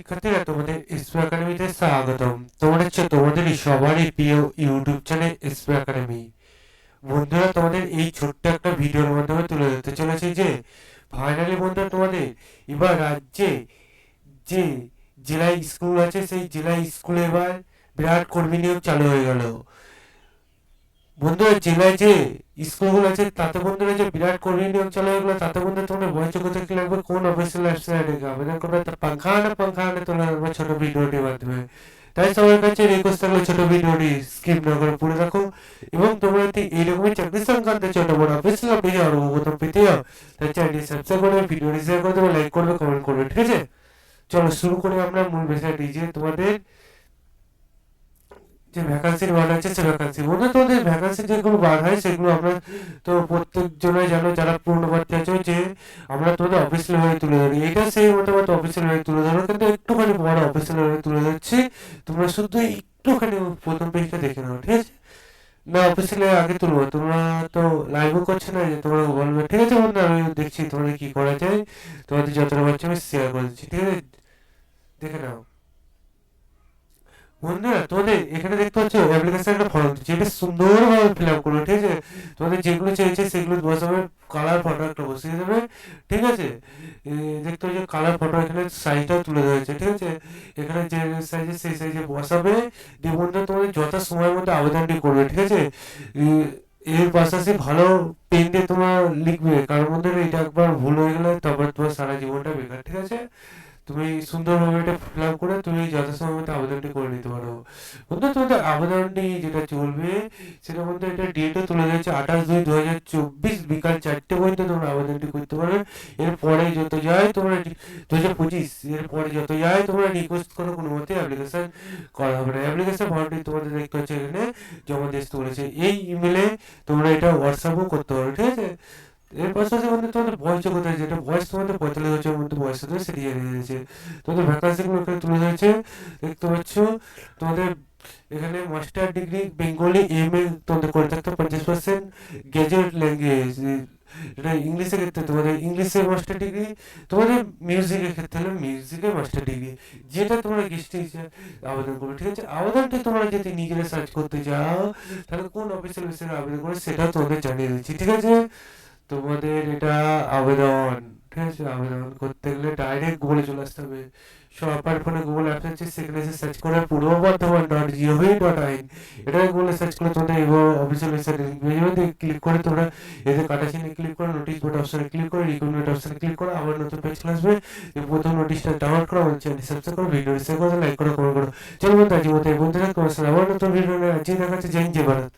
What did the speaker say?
শিক্ষার্থীরা তোমাদের এসপি একাডেমিতে স্বাগতম। তোমাদের হচ্ছে তোমাদের সবারই প্রিয় ইউটিউব চ্যানেল এসপি একাডেমি। বন্ধুরা, তোমাদের এই ছোট্ট একটা ভিডিওর মাধ্যমে তুলে ধরতে চলেছে যে ফাইনালি বন্ধুরা তোমাদের এবার রাজ্যে যে জেলায় স্কুল আছে সেই জেলায় স্কুলে এবার বিরাট কর্মী নিয়োগ চালু হয়ে গেল। বন্ধুরা, জেলায় যে স্কুলগুলো আছে তাতে বন্ধুরা যে বিরাট কর্মী নিয়োগ চালু হয়ে গেলো, তাতে বন্ধুরা তোমাদের বয়স যোগ্যতা কি লাগবে, কোন অফিসিয়াল ওয়েবসাইটে আবেদন করবে, তার পাংখা আনে তোলা লাগবে ছোট ভিডিওটির মাধ্যমে। তাই সবার কাছে রিকোয়েস্ট থাকলে ছোট ভিডিওটি স্কিপ না করে পড়ে রাখো, এবং তোমরা যদি এইরকমই চাকরি সংক্রান্ত ছোট বড় অফিসিয়াল আপডেট আর প্রথম পেতে যাও, তাই চ্যানেলটি সাবস্ক্রাইব করবে, ভিডিওটি শেয়ার করে দেবে, লাইক করবে, কমেন্ট করবে। ঠিক আছে, চলো শুরু করে আমরা মূল বিষয়টি যে তোমাদের যে ভ্যাকান্সির বার আছে সে ভ্যাকান্সি বন্ধু, তোমাদের ভ্যাকান্সি যেগুলো বার হয় সেগুলো আমরা তো প্রত্যেক জনাই জানো যারা পূর্ণপ্রার্থী আছে যে আমরা তোমাদের অফিসিয়াল ভাবে তুলে ধরি। এটা সেই মতো অফিসিয়াল ভাবে তুলে ধরো, কিন্তু একটুখানি বড় অফিসিয়াল ভাবে তুলে ধরছি। তোমরা শুধু একটুখানি প্রথম পেজটা দেখে নাও, ঠিক আছে? না অফিসিয়ালি আগে তুলবো, তোমরা তো লাইভও করছো না যে তোমরা বলবে। ঠিক আছে বন্ধু, আমি দেখছি তোমাদের কি করা যায়, তোমাদের যতটা পারছি আমি শেয়ার করে দিচ্ছি। ঠিক আছে, দেখে নাও বন্ধুরা। তোমাদের এখানে দেখতে পাচ্ছ অ্যাপ্লিকেশন একটা ফর্ম, যেটা সুন্দরভাবে ফিল আপ করবে। ঠিক আছে, তোমাদের যেগুলো চাইছে সেগুলো বসাবে, কালার ফটো একটা বসিয়ে দেবে। ঠিক আছে, দেখতে পাচ্ছ কালার ফটো, এখানে সাইজটাও তুলে ধরেছে। ঠিক আছে, এখানে যে সাইজে সেই সাইজে বসাবে। দিয়ে বন্ধুরা তোমাদের যথা সময়ের মধ্যে আবেদনটি করবে। ঠিক আছে, এর পাশাপাশি ভালো পেন দিয়ে তোমরা লিখবে, কারণ বন্ধুরা এটা একবার ভুল হয়ে গেলে তারপর তোমার সারা জীবনটা বেকার। ঠিক আছে, তুমি সুন্দরভাবে এটা ফিল আপ করে তুমি যথাসময় মতো আবেদনটি করে নিতে পারো। বন্ধু, তোমাদের আবেদনটি যেটা চলবে সেটা মধ্যে এটা ডেটও তুলে দিয়েছে 28/2/2024 বিকাল 4টে পর্যন্ত তোমরা আবেদনটি করতে পারবে। এরপরে যত যায় তোমরা 2025 এরপরে যত যায় তোমরা রিকোয়েস্ট করো, কোনো মতে অ্যাপ্লিকেশন করা হবে না। অ্যাপ্লিকেশন ফর্মটি তোমাদের দেখতে হচ্ছে এখানে জমা দিতে বলেছে। এই ইমেলে তোমরা এটা হোয়াটসঅ্যাপও করতে পারো। ঠিক আছে, এর পাশাপাশি আমাদের তোমাদের বয়স কোথায়, যেটা বয়স তোমাদের 45 বছরের মধ্যে বয়স হতে সেটি জানিয়ে দিয়েছে। তোমাদের ভ্যাকান্সিগুলো এখানে তুলে ধরেছে, দেখতে পাচ্ছ। তোমাদের এখানে master degree Bengali M A তোমাদের করে থাকতে 50%, গ্র্যাজুয়েট ল্যাঙ্গুয়েজ এটা ইংলিশের ক্ষেত্রে তোমাদের ইংলিশের মাস্টার ডিগ্রি, তোমাদের মিউজিকের ক্ষেত্রে হলে মিউজিকের মাস্টার ডিগ্রি, যেটা তোমরা গেস্ট হিসেবে আবেদন করবে। ঠিক আছে, আবেদনটি তোমরা যদি নিজেরা সার্চ করতে যাও তাহলে কোন অফিসিয়াল ওয়েবসাইটে আবেদন করে সেটাও তোমাদের জানিয়ে দিচ্ছি। ঠিক আছে, তোমাদের এটা আবেদন, ঠিক আছে, আবেদন করতে গেলে ডাইরেক্ট গুগলে চলে আসতে হবে। সবার ফোনে গুগল অ্যাপস আছে, সেখানে এসে সার্চ করে purvabardhaman.gov.in, এটা গুগলে সার্চ করে তোমাদের অফিসিয়াল ওয়েবসাইটে ক্লিক করে তোমরা এদের কাটা চিহ্নে ক্লিক করে নোটিশ বোর্ড অপশনে ক্লিক করে রিক্রুটমেন্ট অপশনে ক্লিক করে আবার নতুন পেজ চলে আসবে। এই প্রথম নোটিশটা ডাউনলোড করো, চ্যানেল সাবস্ক্রাইব করো, ভিডিও শেয়ার করো, লাইক করো, কমেন্ট করো। চলো বন্ধু, আজ মতো এই বন্ধুরা তোমার সাথে আবার নতুন ভিডিও নিয়ে আজই দেখা হচ্ছে। জয় হিন্দ, জয় ভারত।